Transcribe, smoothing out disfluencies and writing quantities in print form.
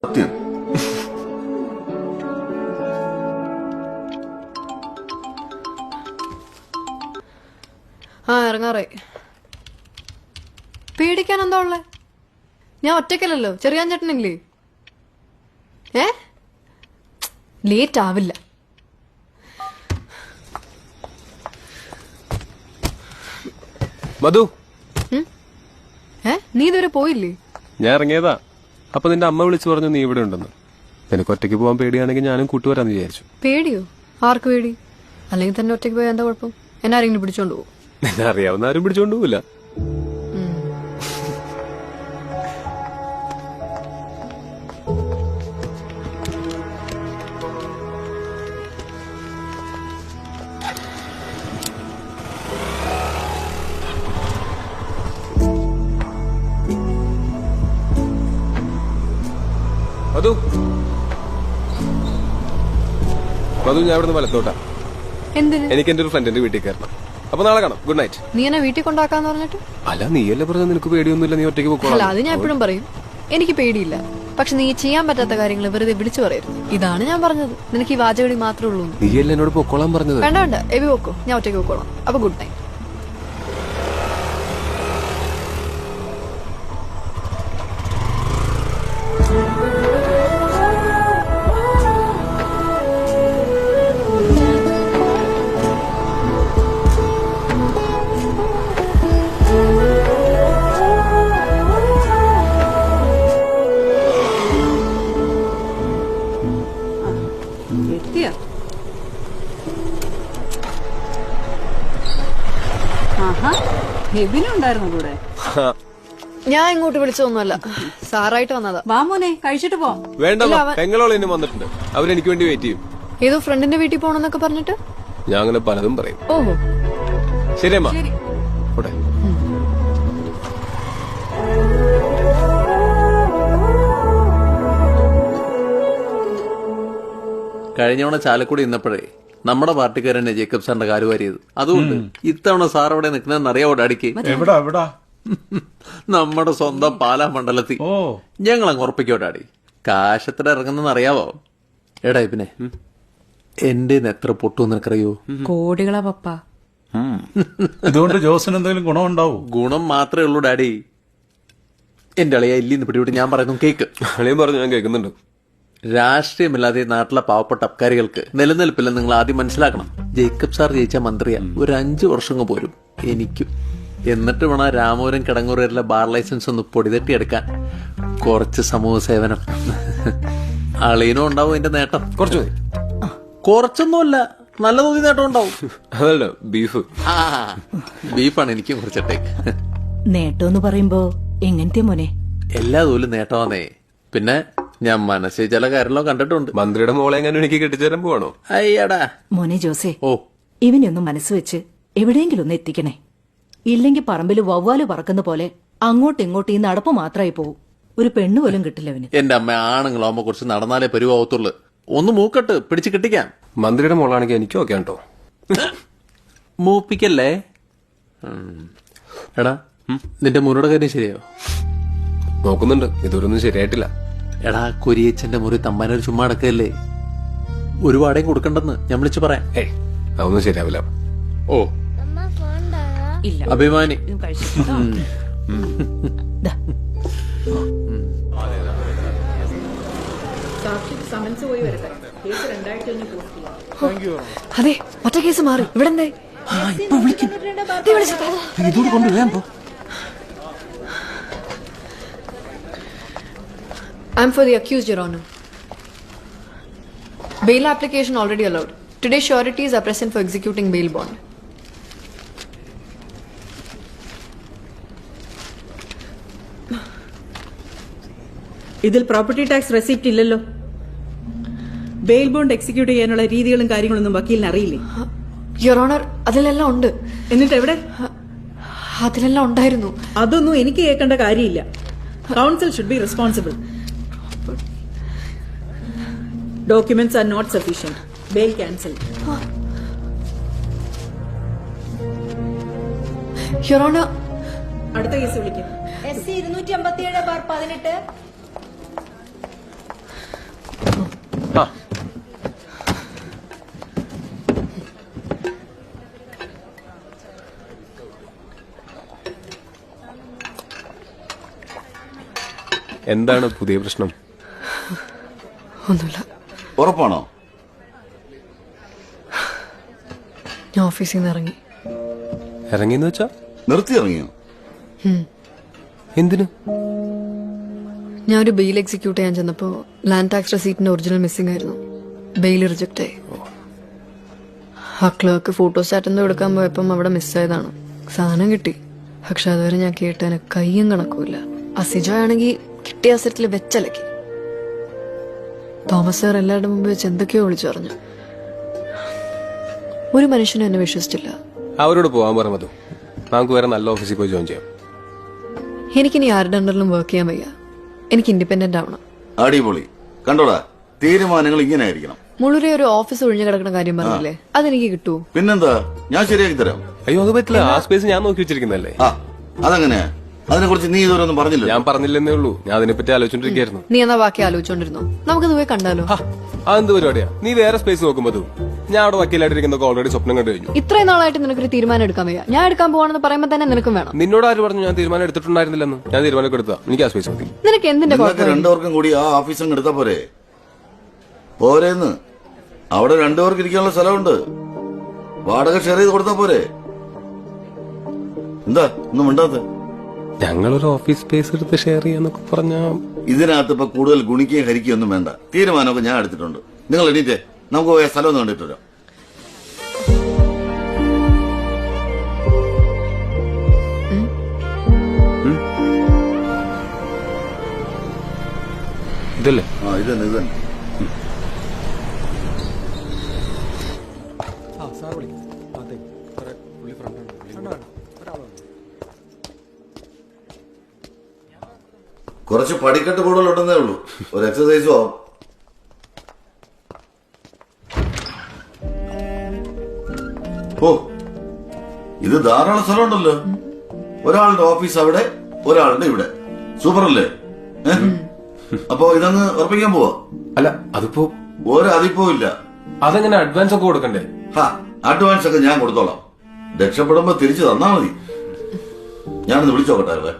സത്യം. ഇറങ്ങാറായി. പേടിക്കാൻ എന്താ ഉള്ളേ? ഞാൻ ഒറ്റയ്ക്കല്ലല്ലോ, ചെറിയാൻ ചേട്ടനില്ലേ? ലേറ്റ് ആവില്ല. മധു, നീ ഇതുവരെ പോയില്ലേ? ഞാൻ ഇറങ്ങിയതാ. അപ്പൊ നിന്റെ അമ്മ വിളിച്ചു പറഞ്ഞു നീ ഇവിടെ ഉണ്ടെന്ന്. എനിക്ക് ഒറ്റയ്ക്ക് പോകാൻ പേടിയാണെങ്കിൽ ഞാനും കൂട്ടുവരാന്ന് വിചാരിച്ചു. പേടിയോ? ആർക്ക് പേടി? അല്ലെങ്കിൽ തന്നെ ഒറ്റയ്ക്ക് പോയാൽ എന്താ കുഴപ്പം? എന്നെ ആരെങ്കിലും പിടിച്ചോണ്ട് പോകും? എന്നെ അറിയാവുന്ന ആരും പിടിച്ചോണ്ട് പോവില്ല. മധു, മധു, ഞാൻ ഇവിടുന്ന് വലത്തോട്ടാ. എന്തിന്? എനിക്ക് എന്റെ ഒരു ഫ്രണ്ടിന്റെ വീട്ടിൽ കയറണം. അപ്പൊ നാളെ കാണാം. Good night. നീ എന്നെ വീട്ടിൽ കൊണ്ടാക്കാന്ന് പറഞ്ഞിട്ട്? അല്ല, നീയല്ലേ പറഞ്ഞ നിനക്ക് പേടിയൊന്നുമില്ല, നീ ഒറ്റയ്ക്ക് അല്ല, പോക്കോളാം. അത് ഞാൻ എപ്പോഴും പറയും, എനിക്ക് പേടിയില്ല. പക്ഷെ നീ ചെയ്യാൻ പറ്റാത്ത കാര്യങ്ങൾ വെറുതെ വിളിച്ചു പറയരുത്. ഇതാണ് ഞാൻ പറഞ്ഞത്. നിനക്ക് ഈ വാചകടി മാത്രമേ ഉള്ളൂ. നീയല്ലേ എന്നോട് പൊക്കോളാൻ പറഞ്ഞത്? വേണ്ട വേണ്ട, എവി പോക്കോ, ഞാൻ ഒറ്റയ്ക്ക് പോക്കോളാം. അപ്പൊ ഗുഡ് നൈറ്റ്. ഹെബിനുണ്ടായിരുന്നു കൂടെ? ഞാൻ ഇങ്ങോട്ട് വിളിച്ചതൊന്നുമല്ല, സാറായിട്ട് വന്നതാ. വാ മോനെ, കഴിച്ചിട്ട് പോ. വേണ്ട, പെങ്ങളോളിനും വന്നിട്ടുണ്ട്. അവരെനിക്ക് വേണ്ടി വെയിറ്റ് ചെയ്യും. ഏതോ ഫ്രണ്ടിന്റെ വീട്ടിൽ പോണെന്നൊക്കെ പറഞ്ഞിട്ട് ഞാൻ അങ്ങനെ പലതും പറയും. ഓഹോ, ശരി അമ്മ. ഓടെ. കഴിഞ്ഞവണ ചാലക്കുടി ഇന്നപ്പോഴേ നമ്മുടെ പാർട്ടിക്കാരനെ ജേക്കബ് സാറിന്റെ കാലുവാരിയത്. അതുകൊണ്ട് ഇത്തവണ സാർ അവിടെ നിൽക്കുന്നതെന്ന് അറിയാവോ ഡാഡിക്ക്? നമ്മുടെ സ്വന്തം പാലാ മണ്ഡലത്തിൽ. ഞങ്ങൾ അങ്ങ് ഉറപ്പിക്കോ ഡാഡി. കാശത്ര ഇറങ്ങുന്നെന്ന് അറിയാവോ? എടാ പിന്നെ എന്റെ എത്ര പൊട്ടു നിനക്കറിയോ? കോടികളാ പപ്പ. ഇതുകൊണ്ട് ജോസിന് എന്തെങ്കിലും ഗുണമുണ്ടാവും? ഗുണം മാത്രമേ ഉള്ളൂ ഡാഡി. എന്റെ അളിയ ഇല്ലിന്ന് പിടിവിട്ട് ഞാൻ പറയുന്നു കേക്ക്. അളിയും പറഞ്ഞു, ഞാൻ കേൾക്കുന്നുണ്ട്. രാഷ്ട്രീയമില്ലാതെ നാട്ടിലെ പാവപ്പെട്ട അബ്കാരികൾക്ക് നിലനിൽപ്പില്ലെന്ന് നിങ്ങൾ ആദ്യം മനസ്സിലാക്കണം. ജേക്കബ് സാർ ജയിച്ച മന്ത്രിയാ. ഒരു 5 വർഷം പോരും എനിക്കും. എന്നിട്ട് വേണം രാമപുരം കിടങ്ങൂരിലെ ബാർ ലൈസൻസ് ഒന്ന് പൊടിതട്ടിയെടുക്കാൻ. കുറച്ച് സമൂഹ സേവനം. അളീനും ഉണ്ടാവും എന്റെ നേട്ടം. കുറച്ചു മതി. കുറച്ചൊന്നുമല്ല, നല്ല തോന്നി നേട്ടം ഉണ്ടാവും. അതല്ല, ബീഫ്. ബീഫാണ് എനിക്കും കുറച്ചിട്ടേക്ക്. നേട്ടം പറയുമ്പോ എങ്ങനത്തെ മോനെ? എല്ലാ തോലും നേട്ടമാന്നേ. പിന്നെ ഞാൻ മനസ്സിൽ ചില കാര്യങ്ങളോ കണ്ടിട്ടുണ്ട്. മന്ത്രിയുടെ മോളെ എങ്ങനെ എനിക്ക് കെട്ടിച്ചേരാൻ പോവാണോ? അയ്യടാ മോനെ ജോസേ, ഓ ഇവനെയൊന്ന് മനസ്സ് വെച്ച് എവിടെയെങ്കിലും ഒന്ന് എത്തിക്കണേ. ഇല്ലെങ്കിൽ പറമ്പിൽ വവ്വാല് പറക്കുന്ന പോലെ അങ്ങോട്ടും ഇങ്ങോട്ടും ഈ നടപ്പ് മാത്രമായി പോവും. ഒരു പെണ്ണു പോലും കിട്ടില്ല അവന്. എന്റെ അമ്മ, ആണുങ്ങളാവുമ്പോ കുറച്ച് നടന്നാലേ പരുവാവത്തുള്ളു. ഒന്ന് മൂക്കട്ട് പിടിച്ച് കിട്ടിക്കാം. മന്ത്രിയുടെ മോളാണെങ്കിൽ എനിക്കും ഒക്കെ കേട്ടോ. മൂപ്പിക്കല്ലേ. എടാ, നിന്റെ മുറിയുടെ കാര്യം ശരിയോ? നോക്കുന്നുണ്ട്, ഇതൊരൊന്നും ശരിയായിട്ടില്ല. എടാ, കൊരിയച്ചന്റെ മുറി തമ്മാനൊരു ചുമ്മാ അടക്കല്ലേ. ഒരു വാടകയും കൊടുക്കണ്ടെന്ന് ഞാൻ വിളിച്ചു പറയാം. അതൊന്നും ശരിയാവില്ല. ഓ അഭിമാനി. അതെ, മറ്റേ കേസ് മാറി. ഇവിടെ എന്തേ? ഇതോട് കൊണ്ടുവരാൻ പോ. I'm for the accused, Your Honor. Bail application already allowed. Today sureties are present for executing bail bond. ഇതിൽ പ്രോപ്പർട്ടി ടാക്സ് റെസിപ്റ്റ് ഇല്ലല്ലോ. ബെയിൽ ബോണ്ട് എക്സിക്യൂട്ട് ചെയ്യാനുള്ള രീതികളും കാര്യങ്ങളൊന്നും വക്കീലിന് അറിയില്ലേ? Your Honor, അതിലെല്ലാം ഉണ്ട്. എന്നിട്ട് എവിടെ? അതിലെല്ലാം ഉണ്ടായിരുന്നു. അതൊന്നും എനിക്ക് കേൾക്കേണ്ട കാര്യമില്ല. Council should be responsible. Documents are not sufficient. Bail cancelled. Your Honor, അടുത്ത കേസ് വിളിക്കാം. SC 257/18 എന്താണ് പുതിയ പ്രശ്നം? ഒന്നുമില്ല. ഉറപ്പാണോ? ഞാൻ ഓഫീസിൽ നിന്ന് ഇറങ്ങി. ഇറങ്ങിന്ന് വെച്ചാ നിർത്തി ഇറങ്ങിയോ? എന്തിനു? ഞാനൊരു ബെയിൽ എക്സിക്യൂട്ട് ചെയ്യാൻ ചെന്നപ്പോ ലാൻഡ് ടാക്സ് റെസീറ്റിന്റെ ഒറിജിനൽ മിസ്സിംഗ് ആയിരുന്നു. ബെയിൽ റിജക്റ്റ് ആയി. ആ ക്ലർക്ക് ഫോട്ടോസ്റ്റാറ്റ് എന്തോ എടുക്കാൻ പോയപ്പം അവിടെ മിസ്സായതാണ്. സാധനം കിട്ടി, പക്ഷെ അതുവരെ ഞാൻ കേട്ടതിന് കയ്യും കണക്കുമില്ല. അസിജോ ആണെങ്കിൽ കിട്ടിയ അവസരത്തിൽ വെച്ചലക്കി. തോമസ് സാർ എല്ലാവരുടെ മുമ്പ് വെച്ച് എന്തൊക്കെയോ വിളിച്ചു പറഞ്ഞു. ഒരു മനുഷ്യനും എന്നെ വിശ്വസിച്ചില്ല. അവരോട് പോകാൻ പറഞ്ഞത് നമുക്ക് വേറെ നല്ല ഓഫീസിൽ പോയി ജോയിൻ ചെയ്യാം. എനിക്കിനി ആരുടെ അണ്ടറിലും വർക്ക് ചെയ്യാൻ വയ്യ. എനിക്ക് ഇൻഡിപെൻഡന്റ് ആവണം. അടിപൊളി. കണ്ടോടാ, തീരുമാനങ്ങൾ ഇങ്ങനെ ആയിരിക്കണം. മുഴുവൻ ഒരു ഓഫീസ് ഒഴിഞ്ഞു കിടക്കുന്ന കാര്യം പറഞ്ഞില്ലേ, അതെനിക്ക് കിട്ടുമോ? പിന്നെന്താ, ഞാൻ ശരിയാക്കി തരാം. അയ്യോ അത് പറ്റില്ല. ആ സ്പേസ് ഞാൻ നോക്കി വെച്ചിരിക്കുന്നല്ലേ. ആ, അതെങ്ങനെയാ? അതിനെ കുറിച്ച് നീ ഇതുവരെ ഒന്നും പറഞ്ഞില്ല. ഞാൻ പറഞ്ഞില്ലെന്നേ ഉള്ളൂ. ഞാൻ അതിനെപ്പറ്റി ആലോചിച്ചോണ്ടിരിക്കായിരുന്നു. നീ എന്നാ ബാക്കി ആലോചിച്ചോണ്ടിരുന്നോ? നമുക്കത് പോയി കണ്ടാലോ? അതെന്ത് പരിപാടിയാ? നീ വേറെ സ്പേസ് നോക്കുമ്പോ ഞാൻ അവിടെ വക്കീലായിട്ടിരിക്കുന്നൊക്കെ ഓൾറെഡി സ്വപ്നം കണ്ടു കഴിഞ്ഞു. ഇത്രയും നാളായിട്ട് നിനക്കൊരു തീരുമാനം എടുക്കാൻ വയ്യ. ഞാൻ എടുക്കാൻ പോവാണെന്ന് പറയുമ്പോ തന്നെ നിനക്കും വേണം. നിന്നോട് ആര് പറഞ്ഞു ഞാൻ തീരുമാനം എടുത്തിട്ടുണ്ടായിരുന്നില്ലെന്ന്? ഞാൻ തീരുമാനം എടുത്താ എനിക്ക് ആ സ്പേസ് മതി. നിനക്ക് എന്തിന്റെ നിങ്ങൾക്ക് കുഴപ്പം? രണ്ടുപേർക്കും കൂടി ആ ഓഫീസും എടുത്താ പോരെ? പോരേന്ന്. അവിടെ രണ്ടുപേർക്ക് ഇരിക്കാനുള്ള സ്ഥലമുണ്ട്. വാടക ഷെയർ ചെയ്ത് കൊടുത്താ പോരെ? എന്താ ഒന്നും മിണ്ടാത്ത? ഞങ്ങളൊരു ഓഫീസ് സ്പേസ് എടുത്ത് ഷെയർ ചെയ്യാന്നൊക്കെ പറഞ്ഞാ ഇതിനകത്ത് ഇപ്പൊ കൂടുതൽ ഗുണിക്കുകയും ഹരിക്കുകയും ഒന്നും വേണ്ട. തീരുമാനമൊക്കെ ഞാൻ എടുത്തിട്ടുണ്ട്. നിങ്ങൾ എണീറ്റേ, നമുക്ക് പോയ സ്ഥലം ഒന്ന് കണ്ടിട്ട് വരാം. ഇതല്ലേ? ആ, ഇതന്നെ ഇതന്നെ. കുറച്ച് പടിക്കെട്ട് കൂടുതലുണ്ടെന്നേ ഉള്ളൂ. ഒരു എക്സസൈസും ആവും. ഓ, ഇത് ധാരാളം സ്ഥലമുണ്ടല്ലോ. ഒരാളുടെ ഓഫീസ് അവിടെ, ഒരാളുടെ ഇവിടെ. സൂപ്പർ അല്ലേ? അപ്പൊ ഇതങ്ങ് ഉറപ്പിക്കാൻ പോവാ? അല്ല അതിപ്പോ ഒരതിപ്പോ ഇല്ല. അതെങ്ങനെ അഡ്വാൻസ് ഒക്കെ കൊടുക്കണ്ടേ? അഡ്വാൻസ് ഒക്കെ ഞാൻ കൊടുത്തോളാം. രക്ഷപ്പെടുമ്പോ തിരിച്ചു തന്നാ മതി. ഞാനൊന്ന് വിളിച്ചോക്കട്ടെ.